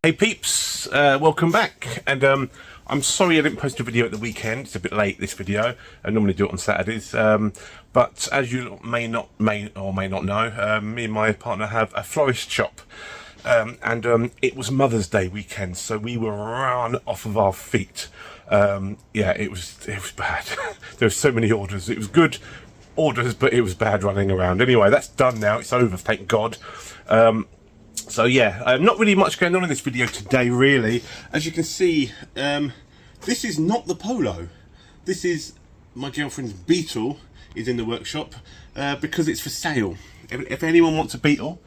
Hey peeps, welcome back, and I'm sorry I didn't post a video at the weekend. It's a bit late, this video. I normally do it on Saturdays, but as you may or may not know, me and my partner have a florist shop, and it was Mother's Day weekend, so we were run off of our feet. Yeah, it was bad. There were so many orders. It was good orders, but it was bad running around. Anyway, that's done now. It's over, thank God. So yeah, not really much going on in this video today, really. As you can see, this is not the Polo. This is my girlfriend's Beetle. Is in the workshop because it's for sale. If anyone wants a Beetle,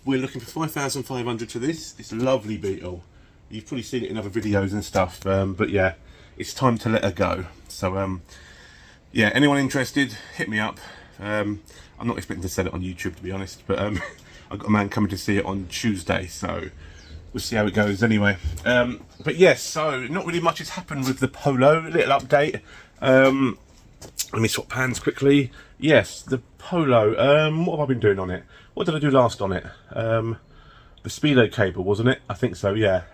we're looking for 5,500 for this. It's a lovely Beetle. You've probably seen it in other videos and stuff, but yeah, it's time to let her go. So yeah, anyone interested, hit me up. I'm not expecting to sell it on YouTube, to be honest, but I've got a man coming to see it on Tuesday, so we'll see how it goes anyway. But yes, so not really much has happened with the Polo. Little update. Let me swap hands quickly. Yes, the Polo. What have I been doing on it? What did I do last on it? The Speedo cable, wasn't it? I think so, yeah.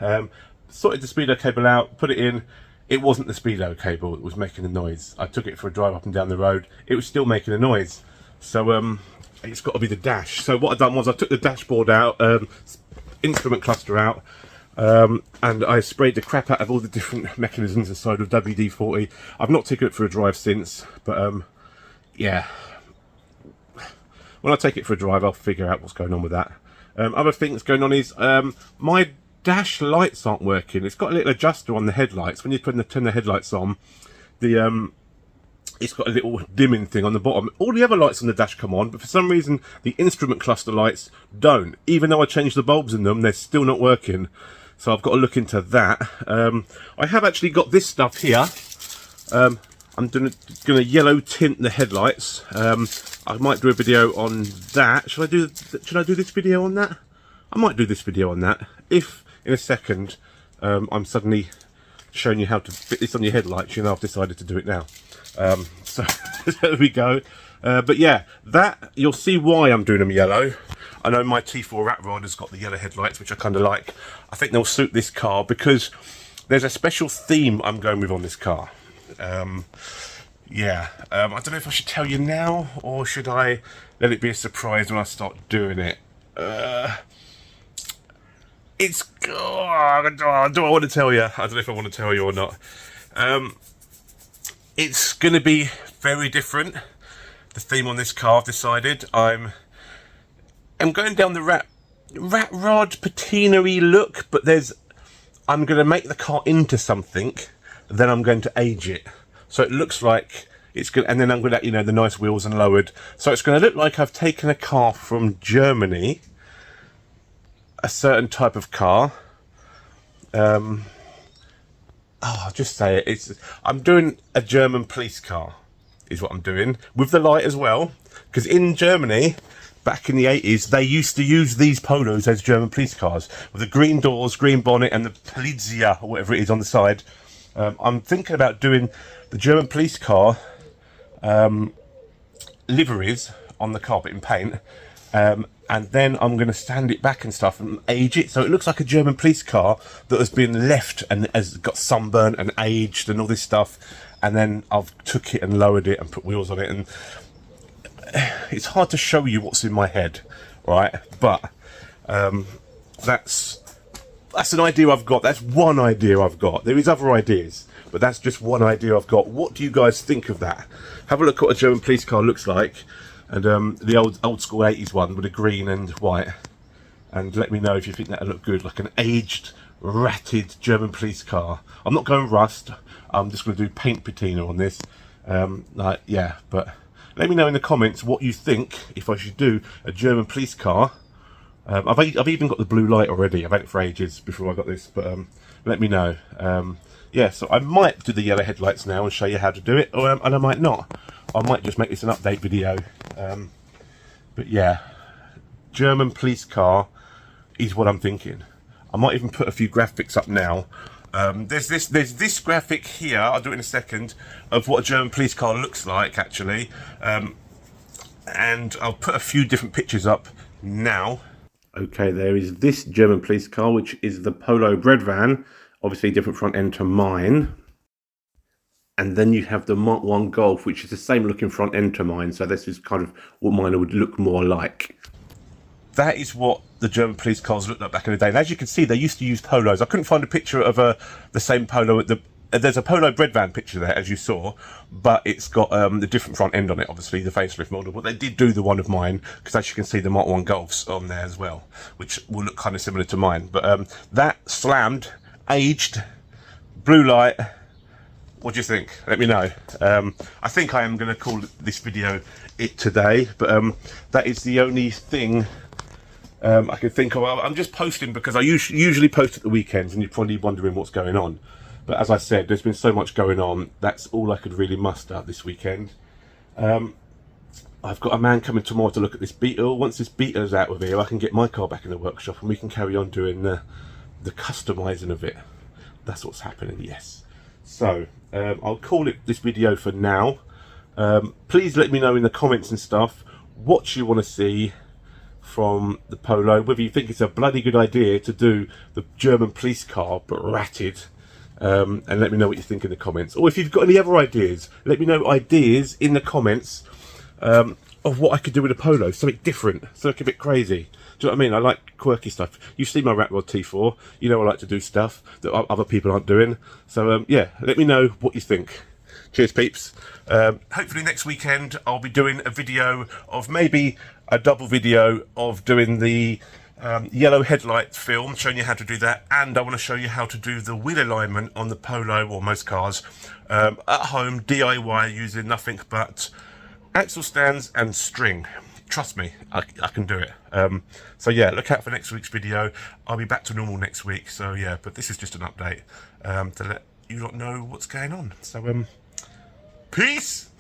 Sorted the Speedo cable out, put it in. It wasn't the Speedo cable that was making the noise. I took it for a drive up and down the road. It was still making a noise. So it's got to be the dash. So what I've done was I took the dashboard out, instrument cluster out, and I sprayed the crap out of all the different mechanisms inside of WD-40. I've not taken it for a drive since, but yeah, when I take it for a drive I'll figure out what's going on with that. Other things going on is my dash lights aren't working. It's got a little adjuster on the headlights. When you turn the headlights on, the it's got a little dimming thing on the bottom. All the other lights on the dash come on, but for some reason the instrument cluster lights don't. Even though I changed the bulbs in them, they're still not working. So I've got to look into that. I have actually got this stuff here. I'm gonna yellow tint the headlights. I might do a video on that. Should I do this video on that? I might do this video on that. If in a second I'm suddenly showing you how to fit this on your headlights, you know I've decided to do it now. So there we go. But yeah, that you'll see why I'm doing them yellow. I know my T4 rat rod has got the yellow headlights, which I kind of like. I think they'll suit this car because there's a special theme I'm going with on this car. Yeah, I don't know if I should tell you now or should I let it be a surprise when I start doing it. It's do I want to tell you? I don't know if I want to tell you or not. It's going to be very different. The theme on this car, I've decided. I'm going down the rat rod patina-y look, but I'm going to make the car into something, then I'm going to age it. So it looks like it's good, and then I'm going to, you know, the nice wheels and lowered. So it's going to look like I've taken a car from Germany, a certain type of car. I'll just say it. I'm doing a German police car, is what I'm doing, with the light as well. Because in Germany, back in the 80s, they used to use these Polos as German police cars, with the green doors, green bonnet, and the Polizei, or whatever it is on the side. I'm thinking about doing the German police car liveries on the carpet in paint. And then I'm going to stand it back and stuff and age it so it looks like a German police car that has been left and has got sunburned and aged and all this stuff. And then I've took it and lowered it and put wheels on it, and it's hard to show you what's in my head, right? But that's an idea I've got. That's one idea I've got. There is other ideas, but that's just one idea I've got. What do you guys think of that? Have a look at what a German police car looks like. And the old school 80s one with a green and white, and let me know if you think that'll look good, like an aged, ratted German police car. I'm not going rust. I'm just going to do paint patina on this. Yeah, but let me know in the comments what you think if I should do a German police car. I've even got the blue light already. I've had it for ages before I got this, but let me know. Yeah, so I might do the yellow headlights now and show you how to do it, and I might not. I might just make this an update video. But yeah, German police car is what I'm thinking. I might even put a few graphics up now. There's this graphic here, I'll do it in a second, of what a German police car looks like actually. And I'll put a few different pictures up now. Okay, there is this German police car, which is the Polo bread van, obviously different front end to mine. And then you have the Mark 1 Golf, which is the same looking front end to mine, so this is kind of what mine would look more like. That is what the German police cars looked like back in the day. And as you can see, they used to use Polos. I couldn't find a picture of the same Polo at the... There's a Polo bread van picture there, as you saw, but it's got the different front end on it, obviously, the facelift model. But they did do the one of mine, because as you can see, the Mark 1 Golf's on there as well, which will look kind of similar to mine. But that slammed, aged, blue light. What do you think? Let me know. I think I am going to call this video it today, but that is the only thing I can think of. I'm just posting because I usually post at the weekends, and you're probably wondering what's going on. But as I said, there's been so much going on. That's all I could really muster this weekend. I've got a man coming tomorrow to look at this Beetle. Once this Beetle's out of here, I can get my car back in the workshop and we can carry on doing the customising of it. That's what's happening, yes. So, I'll call it this video for now. Please let me know in the comments and stuff what you want to see from the Polo, whether you think it's a bloody good idea to do the German police car but ratted. And let me know what you think in the comments, or if you've got any other ideas, let me know ideas in the comments of what I could do with a Polo, something different, something a bit crazy. Do you know what I mean? I like quirky stuff. You see my Rat Rod T4, you know I like to do stuff that other people aren't doing. So yeah, let me know what you think. Cheers peeps. Hopefully next weekend I'll be doing a video of, maybe a double video of doing the yellow headlight film, showing you how to do that, and I want to show you how to do the wheel alignment on the Polo, or most cars, at home, DIY, using nothing but axle stands and string. Trust me, I can do it. So yeah, look out for next week's video. I'll be back to normal next week, so yeah, but this is just an update to let you lot know what's going on. So peace.